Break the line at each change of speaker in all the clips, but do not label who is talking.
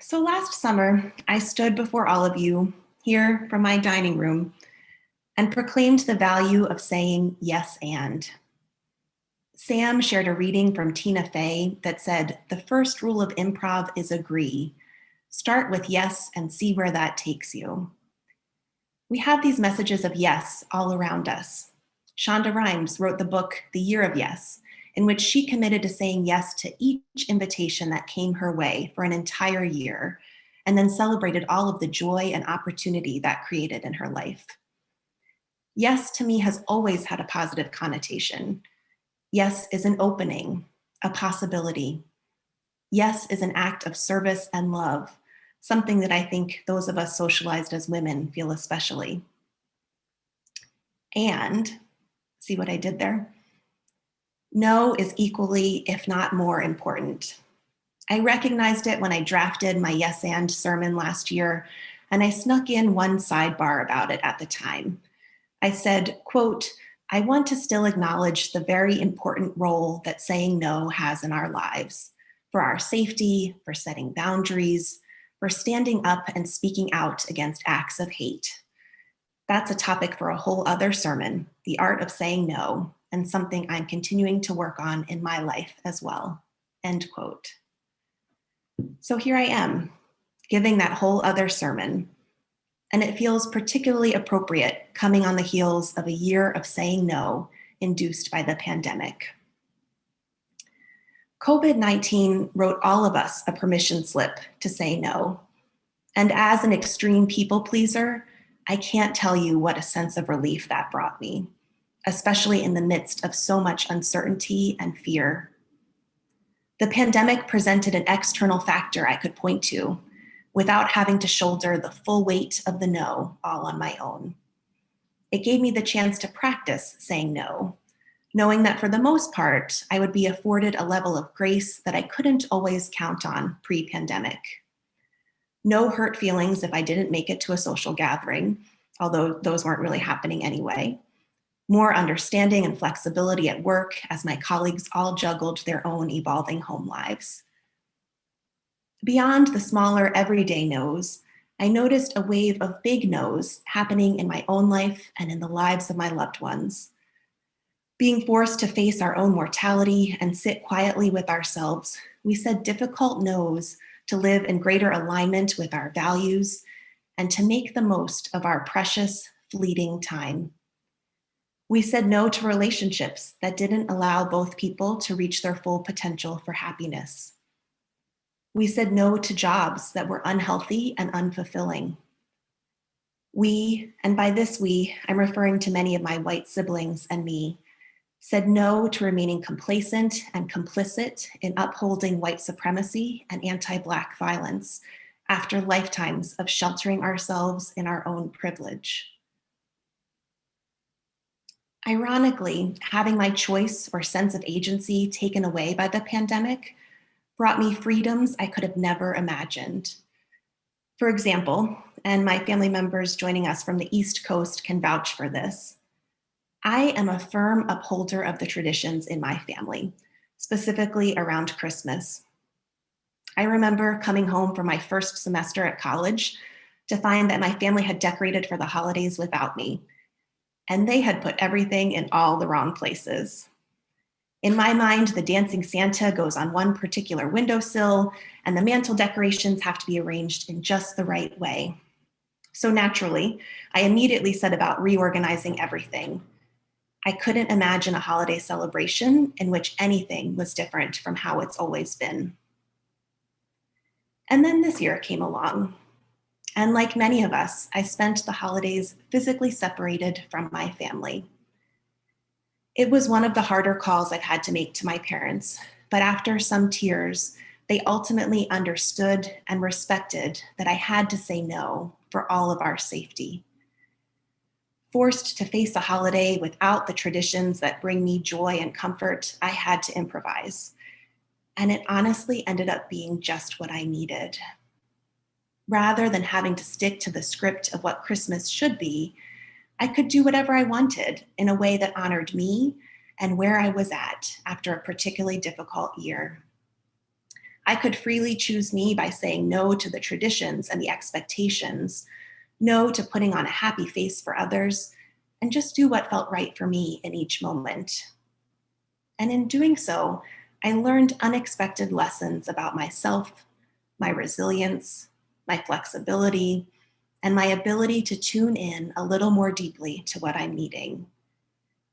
So last summer, I stood before all of you here from my dining room and proclaimed the value of saying yes and. Sam shared a reading from Tina Fey that said, the first rule of improv is agree. Start with yes and see where that takes you. We have these messages of yes all around us. Shonda Rhimes wrote the book, The Year of Yes, in which she committed to saying yes to each invitation that came her way for an entire year, and then celebrated all of the joy and opportunity that created in her life. Yes to me has always had a positive connotation. Yes is an opening, a possibility. Yes is an act of service and love, something that I think those of us socialized as women feel especially. And, see what I did there? No is equally, if not more, important. I recognized it when I drafted my Yes and sermon last year, and I snuck in one sidebar about it at the time. I said, quote, I want to still acknowledge the very important role that saying no has in our lives, for our safety, for setting boundaries, for standing up and speaking out against acts of hate. That's a topic for a whole other sermon, the art of saying no, and something I'm continuing to work on in my life as well, end quote. So here I am, giving that whole other sermon, and it feels particularly appropriate coming on the heels of a year of saying no induced by the pandemic. COVID-19 wrote all of us a permission slip to say no. And as an extreme people pleaser, I can't tell you what a sense of relief that brought me, especially in the midst of so much uncertainty and fear. The pandemic presented an external factor I could point to without having to shoulder the full weight of the no all on my own. It gave me the chance to practice saying no, knowing that for the most part, I would be afforded a level of grace that I couldn't always count on pre-pandemic. No hurt feelings if I didn't make it to a social gathering, although those weren't really happening anyway. More understanding and flexibility at work as my colleagues all juggled their own evolving home lives. Beyond the smaller everyday no's, I noticed a wave of big no's happening in my own life and in the lives of my loved ones. Being forced to face our own mortality and sit quietly with ourselves, we said difficult no's to live in greater alignment with our values and to make the most of our precious, fleeting time. We said no to relationships that didn't allow both people to reach their full potential for happiness. We said no to jobs that were unhealthy and unfulfilling. We, and by this we, I'm referring to many of my white siblings and me, said no to remaining complacent and complicit in upholding white supremacy and anti-Black violence after lifetimes of sheltering ourselves in our own privilege. Ironically, having my choice or sense of agency taken away by the pandemic brought me freedoms I could have never imagined. For example, and my family members joining us from the East Coast can vouch for this, I am a firm upholder of the traditions in my family, specifically around Christmas. I remember coming home from my first semester at college to find that my family had decorated for the holidays without me, and they had put everything in all the wrong places. In my mind, the dancing Santa goes on one particular windowsill, and the mantle decorations have to be arranged in just the right way. So naturally, I immediately set about reorganizing everything. I couldn't imagine a holiday celebration in which anything was different from how it's always been. And then this year came along. And like many of us, I spent the holidays physically separated from my family. It was one of the harder calls I've had to make to my parents, but after some tears, they ultimately understood and respected that I had to say no for all of our safety. Forced to face a holiday without the traditions that bring me joy and comfort, I had to improvise. And it honestly ended up being just what I needed. Rather than having to stick to the script of what Christmas should be, I could do whatever I wanted in a way that honored me and where I was at after a particularly difficult year. I could freely choose me by saying no to the traditions and the expectations, no to putting on a happy face for others, and just do what felt right for me in each moment. And in doing so, I learned unexpected lessons about myself, my resilience, my flexibility, and my ability to tune in a little more deeply to what I'm needing.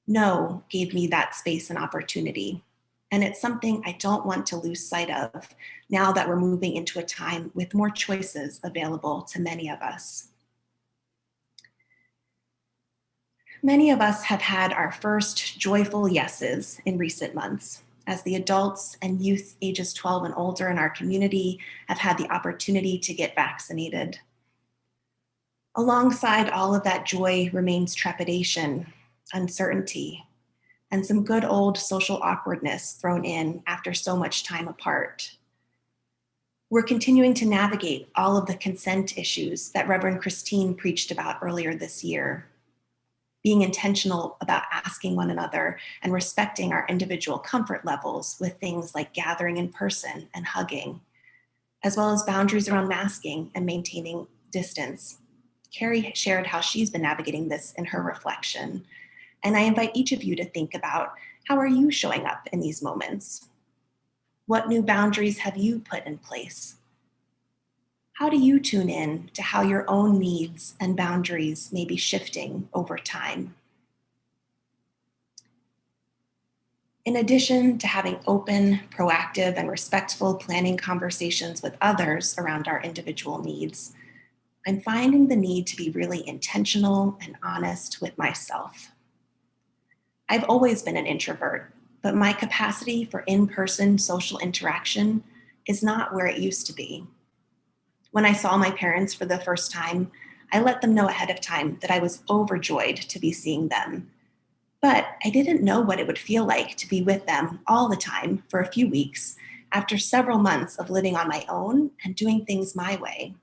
No gave me that space and opportunity. And it's something I don't want to lose sight of now that we're moving into a time with more choices available to many of us. Many of us have had our first joyful yeses in recent months, as the adults and youth ages 12 and older in our community have had the opportunity to get vaccinated. Alongside all of that joy remains trepidation, uncertainty, and some good old social awkwardness thrown in after so much time apart. We're continuing to navigate all of the consent issues that Reverend Christine preached about earlier this year. Being intentional about asking one another and respecting our individual comfort levels with things like gathering in person and hugging, as well as boundaries around masking and maintaining distance. Carrie shared how she's been navigating this in her reflection. And I invite each of you to think about, how are you showing up in these moments? What new boundaries have you put in place? How do you tune in to how your own needs and boundaries may be shifting over time? In addition to having open, proactive, and respectful planning conversations with others around our individual needs, I'm finding the need to be really intentional and honest with myself. I've always been an introvert, but my capacity for in-person social interaction is not where it used to be. When I saw my parents for the first time, I let them know ahead of time that I was overjoyed to be seeing them. But I didn't know what it would feel like to be with them all the time for a few weeks after several months of living on my own and doing things my way.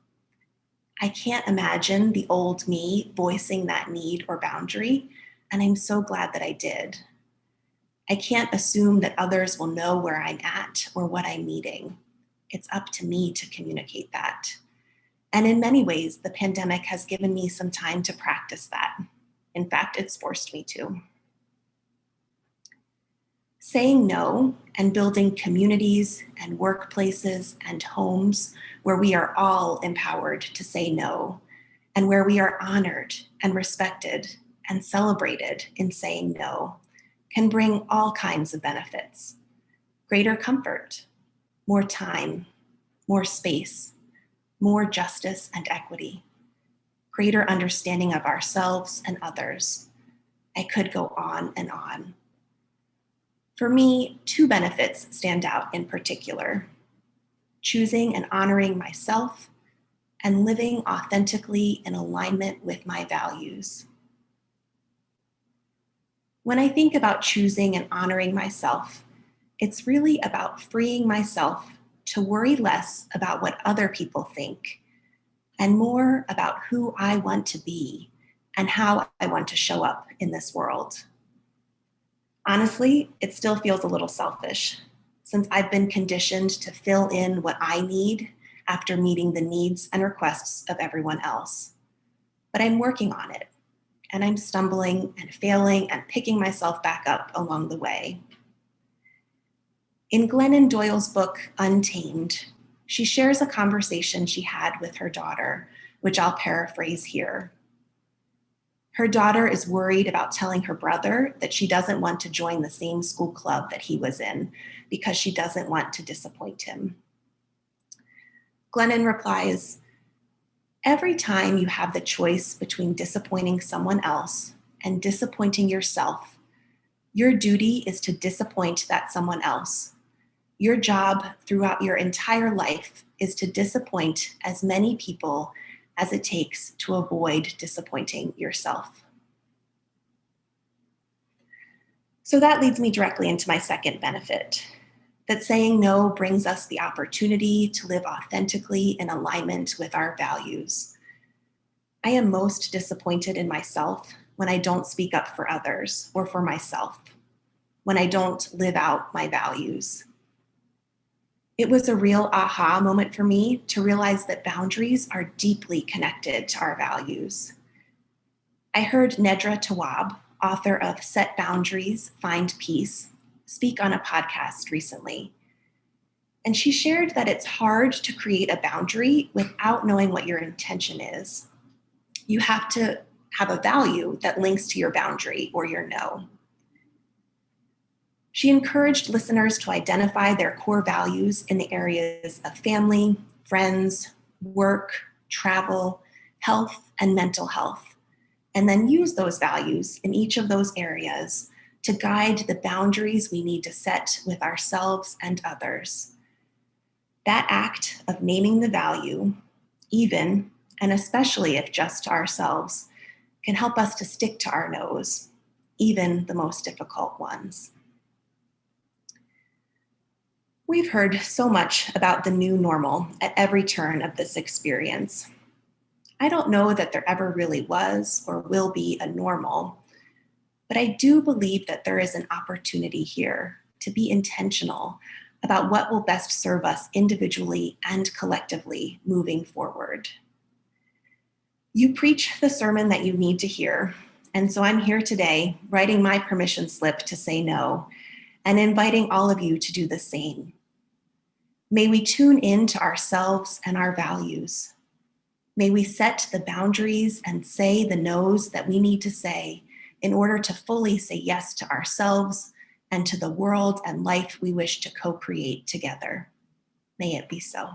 I can't imagine the old me voicing that need or boundary, and I'm so glad that I did. I can't assume that others will know where I'm at or what I'm needing. It's up to me to communicate that. And in many ways, the pandemic has given me some time to practice that. In fact, it's forced me to. Saying no and building communities and workplaces and homes where we are all empowered to say no, and where we are honored and respected and celebrated in saying no, can bring all kinds of benefits. Greater comfort, more time, more space, more justice and equity, greater understanding of ourselves and others. I could go on and on. For me, two benefits stand out in particular: choosing and honoring myself and living authentically in alignment with my values. When I think about choosing and honoring myself, it's really about freeing myself to worry less about what other people think and more about who I want to be and how I want to show up in this world. Honestly, it still feels a little selfish, since I've been conditioned to fill in what I need after meeting the needs and requests of everyone else. But I'm working on it, and I'm stumbling and failing and picking myself back up along the way. In Glennon Doyle's book, Untamed, she shares a conversation she had with her daughter, which I'll paraphrase here. Her daughter is worried about telling her brother that she doesn't want to join the same school club that he was in because she doesn't want to disappoint him. Glennon replies, "Every time you have the choice between disappointing someone else and disappointing yourself, your duty is to disappoint that someone else. Your job throughout your entire life is to disappoint as many people as it takes to avoid disappointing yourself." So that leads me directly into my second benefit, that saying no brings us the opportunity to live authentically in alignment with our values. I am most disappointed in myself when I don't speak up for others or for myself, when I don't live out my values. It was a real aha moment for me to realize that boundaries are deeply connected to our values. I heard Nedra Tawwab, author of Set Boundaries, Find Peace, speak on a podcast recently. And she shared that it's hard to create a boundary without knowing what your intention is. You have to have a value that links to your boundary or your no. She encouraged listeners to identify their core values in the areas of family, friends, work, travel, health, and mental health, and then use those values in each of those areas to guide the boundaries we need to set with ourselves and others. That act of naming the value, even and especially if just to ourselves, can help us to stick to our no's, even the most difficult ones. We've heard so much about the new normal at every turn of this experience. I don't know that there ever really was or will be a normal, but I do believe that there is an opportunity here to be intentional about what will best serve us individually and collectively moving forward. You preach the sermon that you need to hear, and so I'm here today writing my permission slip to say no and inviting all of you to do the same. May we tune in to ourselves and our values. May we set the boundaries and say the no's that we need to say in order to fully say yes to ourselves and to the world and life we wish to co-create together. May it be so.